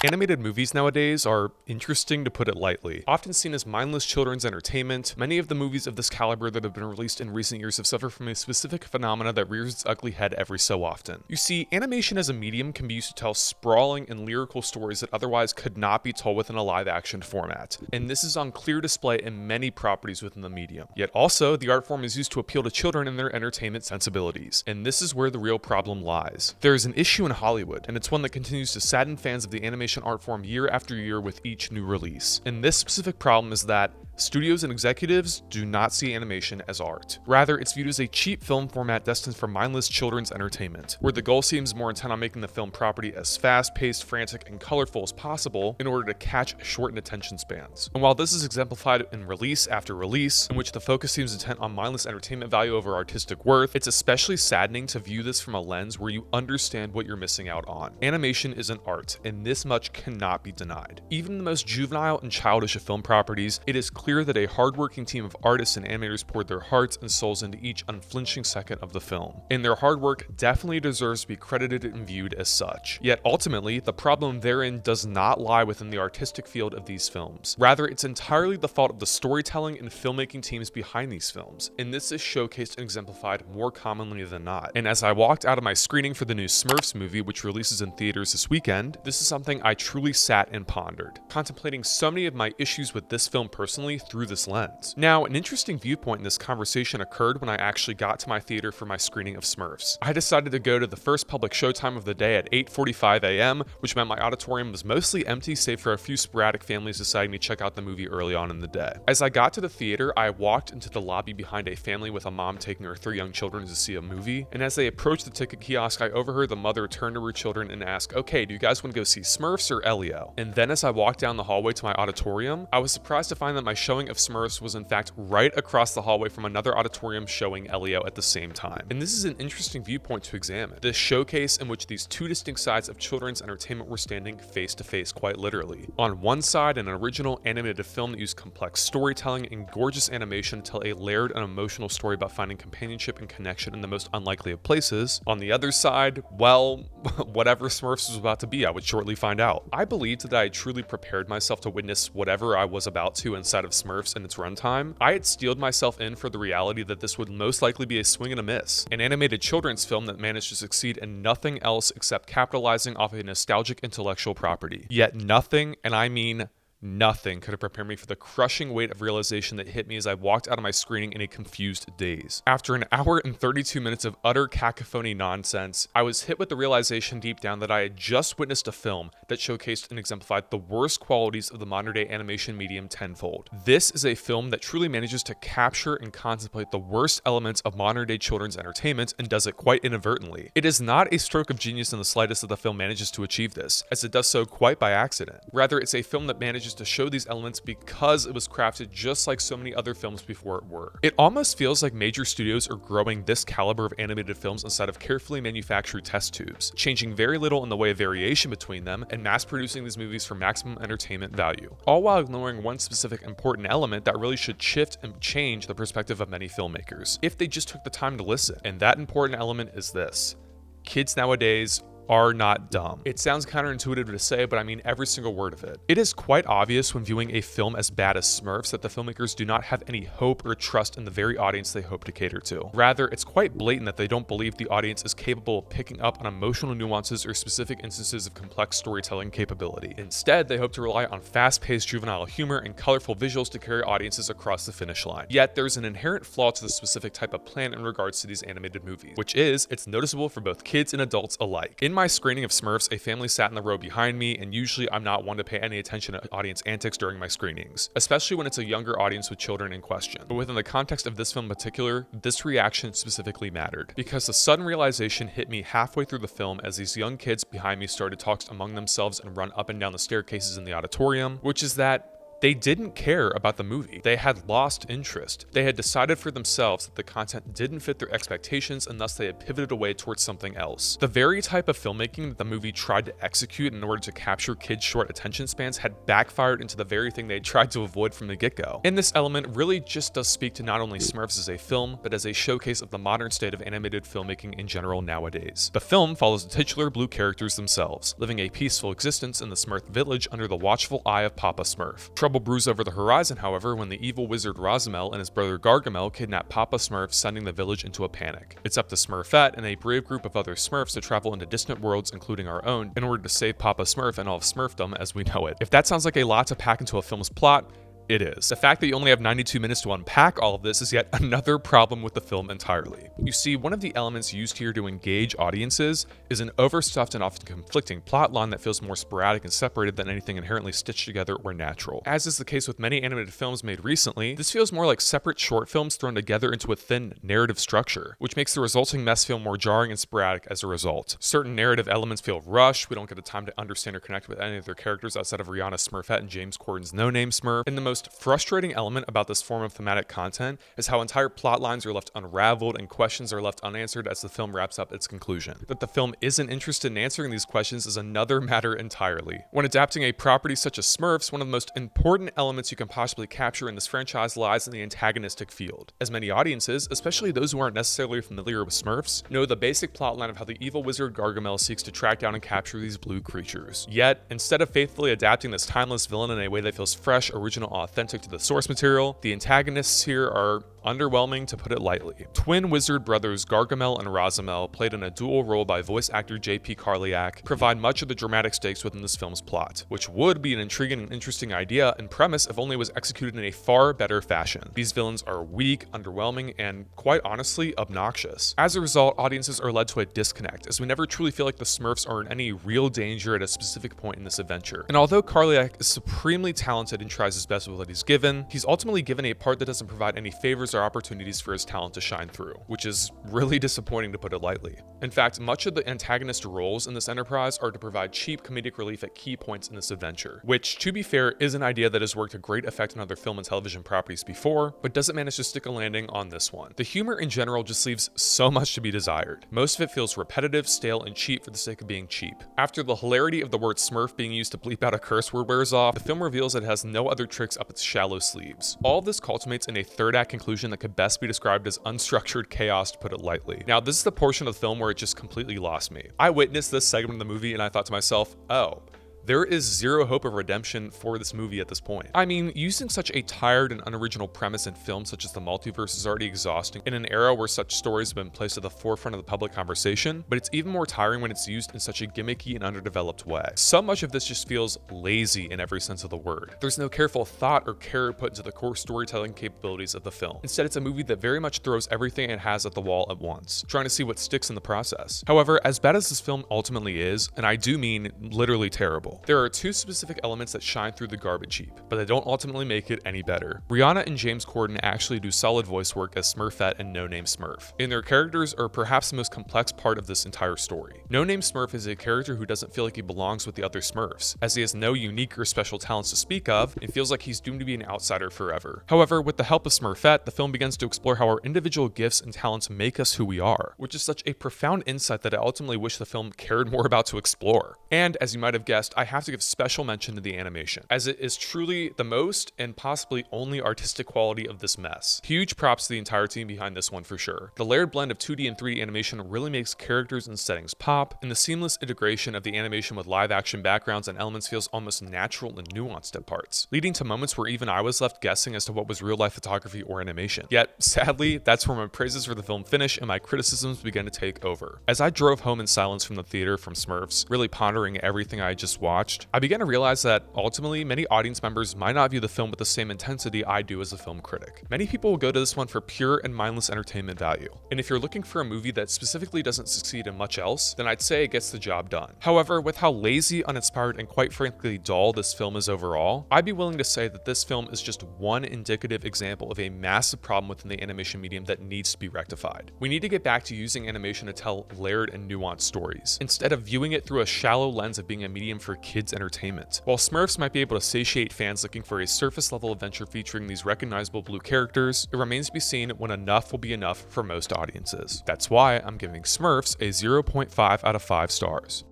Animated movies nowadays are interesting, to put it lightly. Often seen as mindless children's entertainment, many of the movies of this caliber that have been released in recent years have suffered from a specific phenomena that rears its ugly head every so often. You see, animation as a medium can be used to tell sprawling and lyrical stories that otherwise could not be told within a live-action format, and this is on clear display in many properties within the medium. Yet also, the art form is used to appeal to children and their entertainment sensibilities, and this is where the real problem lies. There is an issue in Hollywood, and it's one that continues to sadden fans of the animation art form year after year with each new release. And this specific problem is that studios and executives do not see animation as art. Rather, it's viewed as a cheap film format destined for mindless children's entertainment, where the goal seems more intent on making the film property as fast-paced, frantic, and colorful as possible in order to catch shortened attention spans. And while this is exemplified in release after release, in which the focus seems intent on mindless entertainment value over artistic worth, it's especially saddening to view this from a lens where you understand what you're missing out on. Animation is an art, and this much cannot be denied. Even in the most juvenile and childish of film properties, it is clear that a hardworking team of artists and animators poured their hearts and souls into each unflinching second of the film, and their hard work definitely deserves to be credited and viewed as such. Yet ultimately, the problem therein does not lie within the artistic field of these films. Rather, it's entirely the fault of the storytelling and filmmaking teams behind these films, and this is showcased and exemplified more commonly than not. And as I walked out of my screening for the new Smurfs movie, which releases in theaters this weekend, this is something I truly sat and pondered, contemplating so many of my issues with this film personally through this lens. Now, an interesting viewpoint in this conversation occurred when I actually got to my theater for my screening of Smurfs. I decided to go to the first public showtime of the day at 8:45 a.m., which meant my auditorium was mostly empty save for a few sporadic families deciding to check out the movie early on in the day. As I got to the theater, I walked into the lobby behind a family with a mom taking her 3 young children to see a movie, and as they approached the ticket kiosk, I overheard the mother turn to her children and ask, "Okay, do you guys want to go see Smurfs or Elio?" And then as I walked down the hallway to my auditorium, I was surprised to find that my showing of Smurfs was in fact right across the hallway from another auditorium showing Elio at the same time. And this is an interesting viewpoint to examine. This showcase in which these two distinct sides of children's entertainment were standing face to face, quite literally. On one side, an original animated film that used complex storytelling and gorgeous animation to tell a layered and emotional story about finding companionship and connection in the most unlikely of places. On the other side, well, whatever Smurfs was about to be, I would shortly find out. I believed that I had truly prepared myself to witness whatever I was about to inside of Smurfs in its runtime. I had steeled myself in for the reality that this would most likely be a swing and a miss, an animated children's film that managed to succeed in nothing else except capitalizing off a nostalgic intellectual property. Yet nothing, and I mean nothing, could have prepared me for the crushing weight of realization that hit me as I walked out of my screening in a confused daze. After an hour and 32 minutes of utter cacophony nonsense, I was hit with the realization deep down that I had just witnessed a film that showcased and exemplified the worst qualities of the modern-day animation medium tenfold. This is a film that truly manages to capture and contemplate the worst elements of modern-day children's entertainment and does it quite inadvertently. It is not a stroke of genius in the slightest that the film manages to achieve this, as it does so quite by accident. Rather, it's a film that manages to show these elements because it was crafted just like so many other films before it were. It almost feels like major studios are growing this caliber of animated films inside of carefully manufactured test tubes, changing very little in the way of variation between them and mass producing these movies for maximum entertainment value, all while ignoring one specific important element that really should shift and change the perspective of many filmmakers, if they just took the time to listen. And that important element is this: kids nowadays are not dumb. It sounds counterintuitive to say, but I mean every single word of it. It is quite obvious when viewing a film as bad as Smurfs that the filmmakers do not have any hope or trust in the very audience they hope to cater to. Rather, it's quite blatant that they don't believe the audience is capable of picking up on emotional nuances or specific instances of complex storytelling capability. Instead, they hope to rely on fast-paced juvenile humor and colorful visuals to carry audiences across the finish line. Yet, there's an inherent flaw to the specific type of plan in regards to these animated movies, which is, it's noticeable for both kids and adults alike. In my screening of Smurfs, a family sat in the row behind me, and usually I'm not one to pay any attention to audience antics during my screenings, especially when it's a younger audience with children in question. But within the context of this film in particular, this reaction specifically mattered, because the sudden realization hit me halfway through the film as these young kids behind me started to talk among themselves and run up and down the staircases in the auditorium, which is that They didn't care about the movie. They had lost interest. They had decided for themselves that the content didn't fit their expectations, and thus they had pivoted away towards something else. The very type of filmmaking that the movie tried to execute in order to capture kids' short attention spans had backfired into the very thing they tried to avoid from the get-go. And this element really just does speak to not only Smurfs as a film, but as a showcase of the modern state of animated filmmaking in general nowadays. The film follows the titular blue characters themselves, living a peaceful existence in the Smurf village under the watchful eye of Papa Smurf. Trouble brews over the horizon, however, when the evil wizard Rosamel and his brother Gargamel kidnap Papa Smurf, sending the village into a panic. It's up to Smurfette and a brave group of other Smurfs to travel into distant worlds, including our own, in order to save Papa Smurf and all of Smurfdom as we know it. If that sounds like a lot to pack into a film's plot, it is. The fact that you only have 92 minutes to unpack all of this is yet another problem with the film entirely. You see, one of the elements used here to engage audiences is an overstuffed and often conflicting plotline that feels more sporadic and separated than anything inherently stitched together or natural. As is the case with many animated films made recently, this feels more like separate short films thrown together into a thin narrative structure, which makes the resulting mess feel more jarring and sporadic as a result. Certain narrative elements feel rushed, we don't get the time to understand or connect with any of their characters outside of Rihanna Smurfette and James Corden's no-name Smurf, and the most frustrating element about this form of thematic content is how entire plot lines are left unraveled and questions are left unanswered as the film wraps up its conclusion. That the film isn't interested in answering these questions is another matter entirely. When adapting a property such as Smurfs, one of the most important elements you can possibly capture in this franchise lies in the antagonistic field. As many audiences, especially those who aren't necessarily familiar with Smurfs, know the basic plotline of how the evil wizard Gargamel seeks to track down and capture these blue creatures. Yet, instead of faithfully adapting this timeless villain in a way that feels fresh, original, authentic to the source material, the antagonists here are underwhelming, to put it lightly. Twin wizard brothers Gargamel and Rosamel, played in a dual role by voice actor J.P. Karliak, provide much of the dramatic stakes within this film's plot, which would be an intriguing and interesting idea and premise if only it was executed in a far better fashion. These villains are weak, underwhelming, and quite honestly, obnoxious. As a result, audiences are led to a disconnect, as we never truly feel like the Smurfs are in any real danger at a specific point in this adventure. And although Karliak is supremely talented and tries his best with what he's given, he's ultimately given a part that doesn't provide any favors or opportunities for his talent to shine through, which is really disappointing to put it lightly. In fact, much of the antagonist roles in this enterprise are to provide cheap comedic relief at key points in this adventure, which, to be fair, is an idea that has worked a great effect on other film and television properties before, but doesn't manage to stick a landing on this one. The humor in general just leaves so much to be desired. Most of it feels repetitive, stale, and cheap for the sake of being cheap. After the hilarity of the word Smurf being used to bleep out a curse word wears off, the film reveals it has no other tricks up its shallow sleeves. All of this culminates in a third act conclusion that could best be described as unstructured chaos, to put it lightly. Now, this is the portion of the film where it just completely lost me. I witnessed this segment of the movie and I thought to myself, oh, there is zero hope of redemption for this movie at this point. I mean, using such a tired and unoriginal premise in films such as the multiverse is already exhausting in an era where such stories have been placed at the forefront of the public conversation, but it's even more tiring when it's used in such a gimmicky and underdeveloped way. So much of this just feels lazy in every sense of the word. There's no careful thought or care put into the core storytelling capabilities of the film. Instead, it's a movie that very much throws everything it has at the wall at once, trying to see what sticks in the process. However, as bad as this film ultimately is, and I do mean literally terrible, there are two specific elements that shine through the garbage heap, but they don't ultimately make it any better. Rihanna and James Corden actually do solid voice work as Smurfette and No-Name Smurf, and their characters are perhaps the most complex part of this entire story. No-Name Smurf is a character who doesn't feel like he belongs with the other Smurfs, as he has no unique or special talents to speak of, and feels like he's doomed to be an outsider forever. However, with the help of Smurfette, the film begins to explore how our individual gifts and talents make us who we are, which is such a profound insight that I ultimately wish the film cared more about to explore. And as you might have guessed, I have to give special mention to the animation, as it is truly the most and possibly only artistic quality of this mess. Huge props to the entire team behind this one for sure. The layered blend of 2D and 3D animation really makes characters and settings pop, and the seamless integration of the animation with live action backgrounds and elements feels almost natural and nuanced at parts, leading to moments where even I was left guessing as to what was real life photography or animation. Yet, sadly, that's where my praises for the film finish and my criticisms began to take over. As I drove home in silence from the theater from Smurfs, really pondering everything I just watched, I began to realize that ultimately many audience members might not view the film with the same intensity I do as a film critic. Many people will go to this one for pure and mindless entertainment value. And if you're looking for a movie that specifically doesn't succeed in much else, then I'd say it gets the job done. However, with how lazy, uninspired, and quite frankly dull this film is overall, I'd be willing to say that this film is just one indicative example of a massive problem within the animation medium that needs to be rectified. We need to get back to using animation to tell layered and nuanced stories, instead of viewing it through a shallow lens of being a medium for kids' entertainment. While Smurfs might be able to satiate fans looking for a surface-level adventure featuring these recognizable blue characters, it remains to be seen when enough will be enough for most audiences. That's why I'm giving Smurfs a 0.5 out of 5 stars.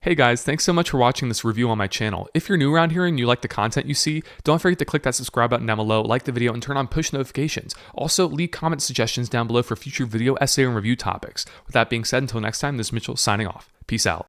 Hey guys, thanks so much for watching this review on my channel. If you're new around here and you like the content you see, don't forget to click that subscribe button down below, like the video, and turn on push notifications. Also, leave comment suggestions down below for future video, essay, and review topics. With that being said, until next time, this is Mitchell signing off. Peace out.